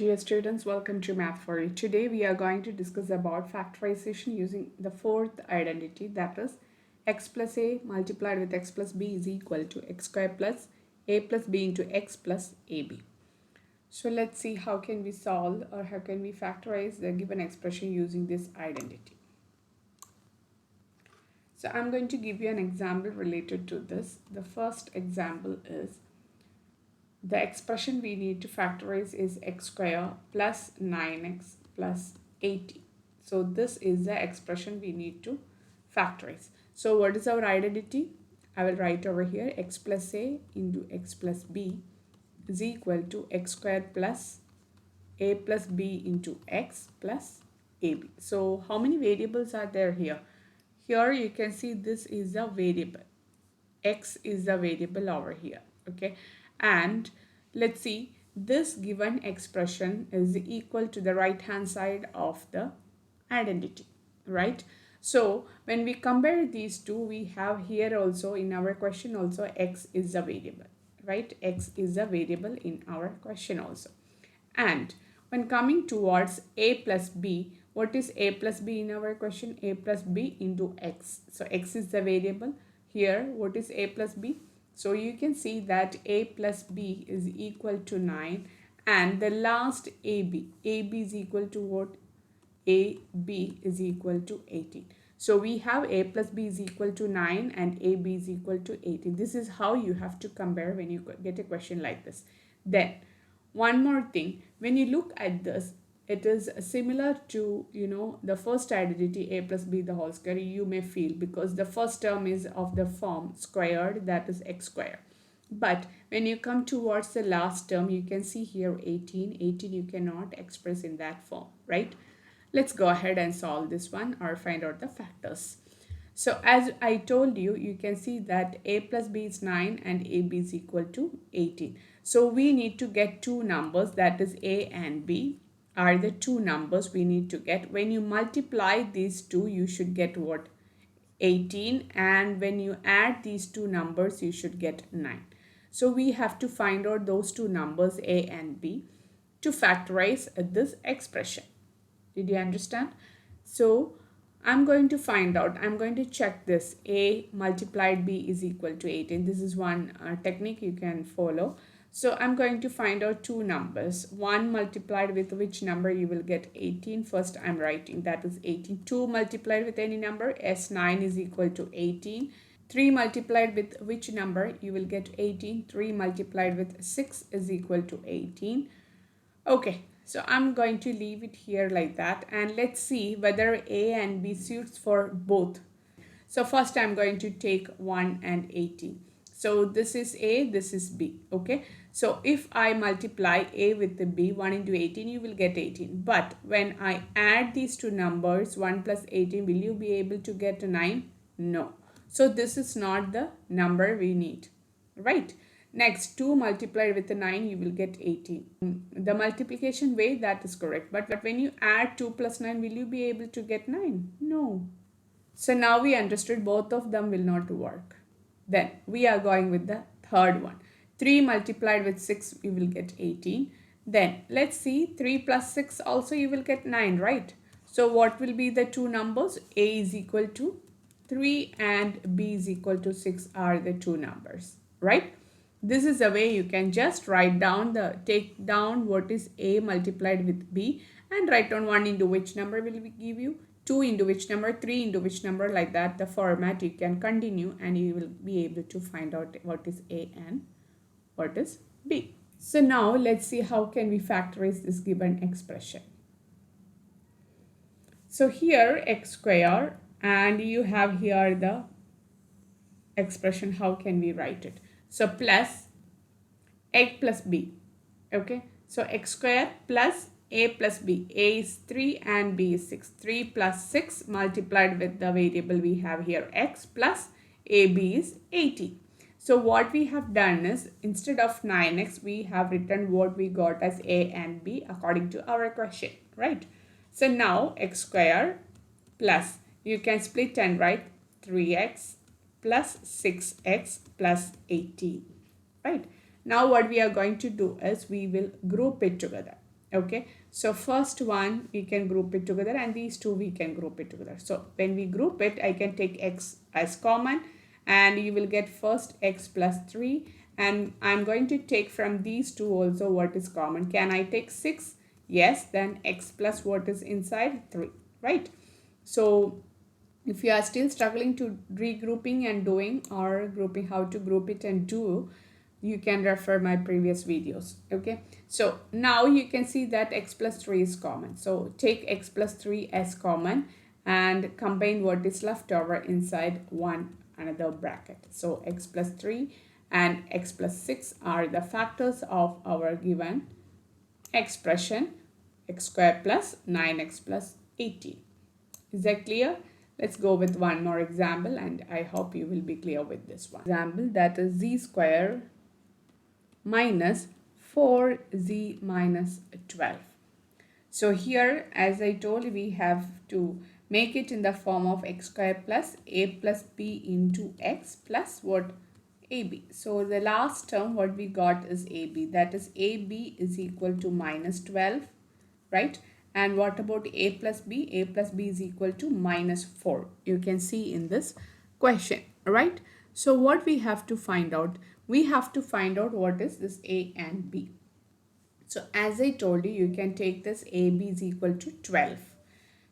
Dear students, welcome to Math4U. Today we are going to discuss about factorization using the fourth identity, that is x plus a multiplied with x plus b is equal to x square plus a plus b into x plus ab. So let's see how can we solve or how can we factorize the given expression using this identity. So I'm going to give you an example related to this. The first example is the expression we need to factorize is x square plus 9x plus 80. So this is the expression we need to factorize. So what is our identity? I will write over here x plus a into x plus b is equal to x squared plus a plus b into x plus ab. So how many variables are there here? Here you can see this is a variable. X is the variable over here, okay? And let's see, this given expression is equal to the right hand side of the identity, right? So when we compare these two, we have here also in our question also x is a variable, right? X is a variable in our question also. And when coming towards a plus b, what is a plus b in our question? A plus b into x. So x is the variable. Here, what is a plus b? So you can see that a plus b is equal to 9, and the last ab is equal to what? AB is equal to 18. So we have a plus b is equal to 9 and AB is equal to 18. This is how you have to compare when you get a question like this. Then one more thing, when you look at this, it is similar to, the first identity a plus b the whole square, you may feel, because the first term is of the form squared, that is x square. But when you come towards the last term, you can see here 18 you cannot express in that form, right? Let's go ahead and solve this one or find out the factors. So as I told you, you can see that a plus b is 9 and ab is equal to 18. So we need to get two numbers, that is a and b are the two numbers we need to get. When you multiply these two, you should get what? 18, and when you add these two numbers, you should get 9. So we have to find out those two numbers a and b to factorize this expression. Did you understand? So I'm going to find out, I'm going to check this. A multiplied b is equal to 18. This is one technique you can follow. So I'm going to find out two numbers. 1 multiplied with which number you will get 18. First I'm writing, that is 18. 2 multiplied with any number, S9 is equal to 18. 3 multiplied with which number you will get 18. 3 multiplied with 6 is equal to 18. Okay, so I'm going to leave it here like that, and let's see whether a and b suits for both. So first I'm going to take 1 and 18. So this is a, this is b, okay? So if I multiply a with the b, 1 into 18, you will get 18. But when I add these two numbers, 1 plus 18, will you be able to get 9? No. So this is not the number we need, right? Next, 2 multiplied with the 9, you will get 18. The multiplication way, that is correct. But when you add 2 plus 9, will you be able to get 9? No. So now we understood both of them will not work. Then we are going with the third one. 3 multiplied with 6, you will get 18. Then let's see, 3 plus 6 also you will get 9, right? So what will be the two numbers? A is equal to 3 and b is equal to 6 are the two numbers, right? This is a way you can just write down take down what is a multiplied with b and write down 1 into which number will we give you, 2 into which number, 3 into which number, like that. The format you can continue and you will be able to find out what is a and what is b. So now let's see how can we factorize this given expression. So here x square, and you have here the expression, how can we write it? So plus a plus b, okay? So x square plus a plus b. A is 3 and b is 6. 3 plus 6 multiplied with the variable we have here x plus ab is 18. So what we have done is, instead of 9x, we have written what we got as a and b according to our question, right? So now x square plus, you can split and write 3x plus 6x plus 18, right? Now what we are going to do is we will group it together, Okay, so first one we can group it together, and these two we can group it together. So when we group it, I can take x as common, and you will get first x plus 3, and I'm going to take from these two also what is common. Can I take 6? Yes, then x plus what is inside 3, right? So if you are still struggling to regrouping and doing, or grouping, how to group it and do, you can refer my previous videos. Okay, so now you can see that x plus 3 is common. So take x plus 3 as common and combine what is left over inside one another bracket. So x plus 3 and x plus 6 are the factors of our given expression, x squared plus 9x plus 18. Is that clear? Let's go with one more example, and I hope you will be clear with this one. Example, that is z square minus 4z minus 12. So here, as I told, we have to make it in the form of x squared plus a plus b into x plus what? AB. So the last term what we got is AB. That is AB is equal to minus 12, right? And what about a plus b? A plus b is equal to minus 4. You can see in this question, right? So what we have to find out? We have to find out what is this a and b. So as I told you, you can take this AB is equal to 12.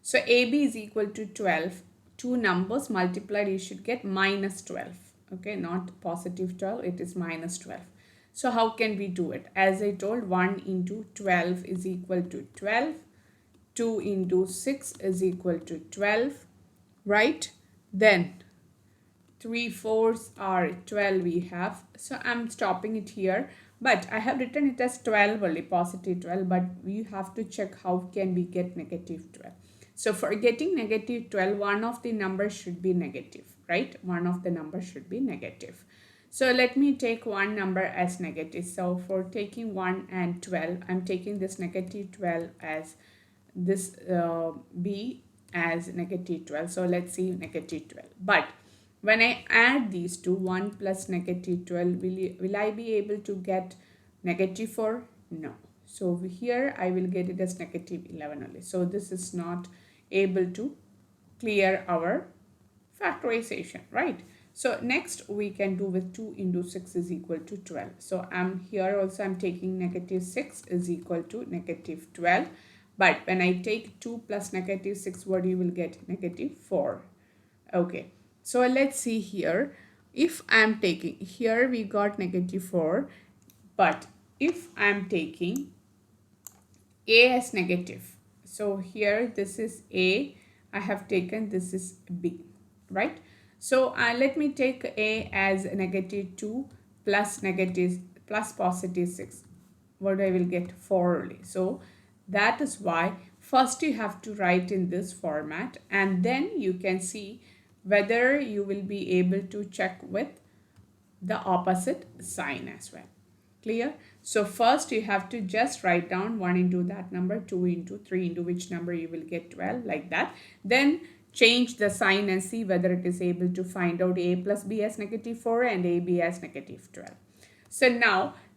So AB is equal to 12. Two numbers multiplied, you should get minus 12. Okay, not positive 12, it is minus 12. So how can we do it? As I told, 1 into 12 is equal to 12. 2 into 6 is equal to 12, right? Then 3/4 are 12 we have. So I'm stopping it here, but I have written it as 12 only, positive 12, but we have to check how can we get negative 12. So for getting negative 12, one of the numbers should be negative, right? One of the numbers should be negative. So let me take one number as negative. So for taking 1 and 12, I'm taking this negative 12 as this b as negative 12. So let's see negative 12. But when I add these two, 1 plus negative 12, will I be able to get negative 4? No. So here I will get it as negative 11 only. So this is not able to clear our factorization, right? So next we can do with 2 into 6 is equal to 12. So I'm here also I'm taking negative 6 is equal to negative 12. But when I take 2 plus negative 6, what you will get? Negative 4. Okay. So let's see here. If I'm taking, here we got negative 4. But if I'm taking a as negative. So here this is a. I have taken this is b. Right? So let me take a as negative 2 plus positive 6. What I will get? 4 only. So that is why first you have to write in this format, and then you can see whether you will be able to check with the opposite sign as well. Clear? So first you have to just write down 1 into that number, 2 into 3 into which number you will get 12, like that. Then change the sign and see whether it is able to find out a plus b as negative 4 and ab as negative 12. So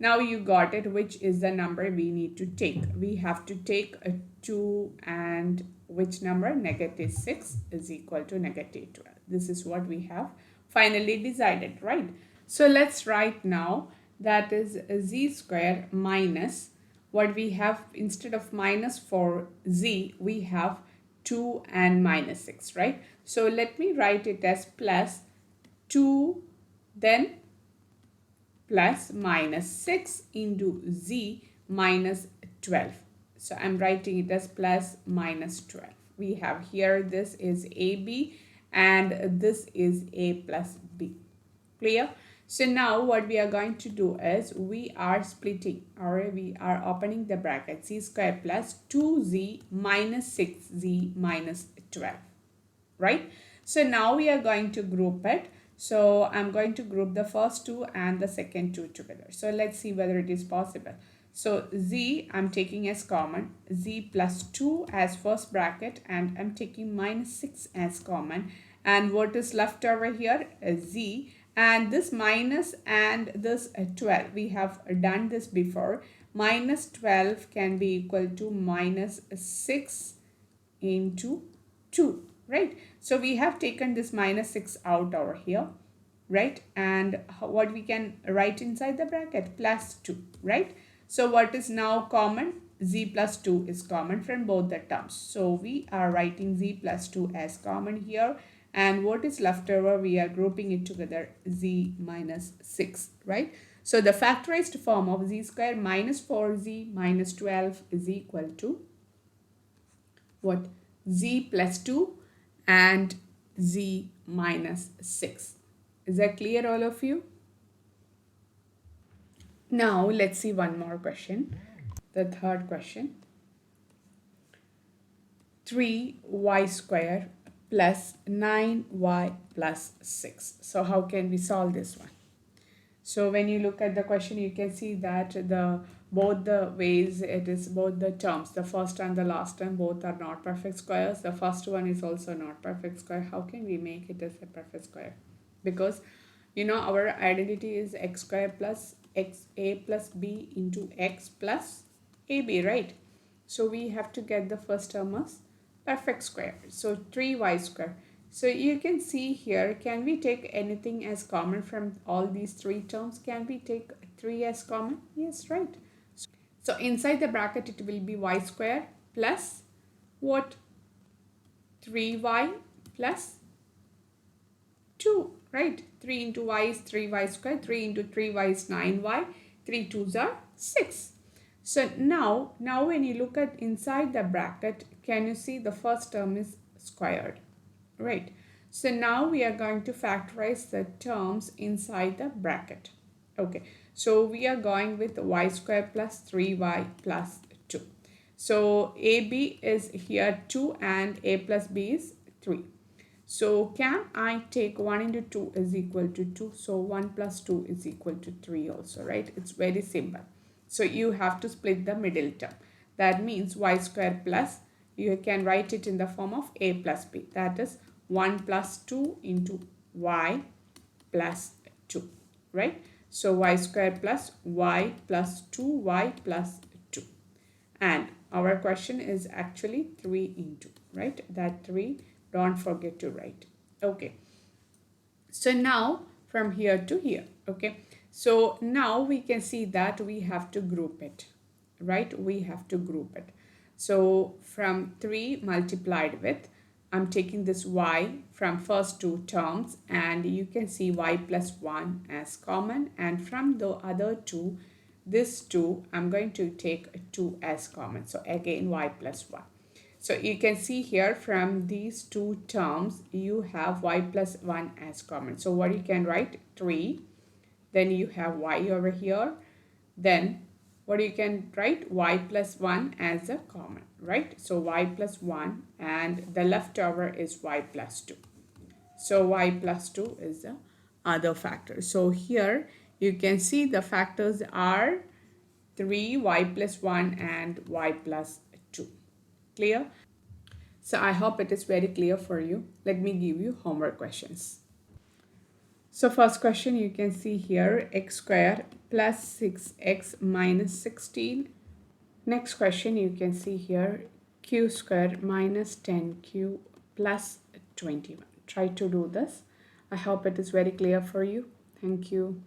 now you got it, which is the number we need to take. We have to take a 2 and which number? Negative 6 is equal to negative 12. This is what we have finally decided, right? So let's write now, that is z square minus what we have. Instead of minus 4z, we have 2 and minus 6, right? So let me write it as plus 2, then plus minus 6 into z minus 12. So I'm writing it as plus minus 12. We have here, this is AB and this is A plus B. Clear? So now what we are going to do is we are splitting, or we are opening the bracket, z square plus 2z minus 6z minus 12. Right? So now we are going to group it. So I'm going to group the first two and the second two together. So let's see whether it is possible. So z I'm taking as common, z plus 2 as first bracket, and I'm taking minus 6 as common. And what is left over here is z, and this minus and this 12. We have done this before, minus 12 can be equal to minus 6 into 2, right? So we have taken this minus 6 out over here, right? And what we can write inside the bracket? Plus 2, right? So what is now common? Z plus 2 is common from both the terms. So we are writing Z plus 2 as common here. And what is left over? We are grouping it together, Z minus 6, right? So the factorized form of Z square minus 4Z minus 12 is equal to what? Z plus 2 and Z minus 6. Is that clear, all of you? Now let's see one more question. The third question. 3y square plus 9y plus 6. So how can we solve this one? So when you look at the question, you can see that both the ways it is, both the terms, the first and the last term, both are not perfect squares. The first one is also not perfect square. How can we make it as a perfect square? Because our identity is x square plus xa plus b into x plus ab, right? So we have to get the first term as perfect square. So 3y square. So you can see here, can we take anything as common from all these three terms? Can we take 3 as common? Yes, right. So inside the bracket, it will be y square plus what? 3y plus 2, right? 3 into y is 3y square. 3 into 3y is 9y. 3 2s are 6. So now when you look at inside the bracket, can you see the first term is squared, right? So now we are going to factorize the terms inside the bracket. Okay, so we are going with y square plus 3y plus 2. So AB is here 2 and a plus b is 3. So can I take 1 into 2 is equal to 2. So 1 plus 2 is equal to 3 also, right? It's very simple. So you have to split the middle term. That means y square plus, you can write it in the form of a plus b. That is 1 plus 2 into y plus 2, right? So y square plus y plus 2y plus 2. And our question is actually 3 into, right? That 3, don't forget to write. Okay. So now from here to here, okay. So now we can see that we have to group it, right? We have to group it. So from 3 multiplied with, I'm taking this y from first two terms, and you can see y plus 1 as common, and from the other two, this 2, I'm going to take 2 as common. So again y plus 1. So you can see here from these two terms, you have y plus 1 as common. So what you can write? 3. Then you have y over here. Then what you can write? Y plus 1 as a common, right? So y plus 1, and the leftover is y plus 2. So y plus 2 is the other factor. So here you can see the factors are 3, y plus 1 and y plus 2. Clear? So I hope it is very clear for you. Let me give you homework questions. So first question, you can see here x square plus 6x minus 16. Next question, you can see here q square minus 10q plus 21. Try to do this. I hope it is very clear for you. Thank you.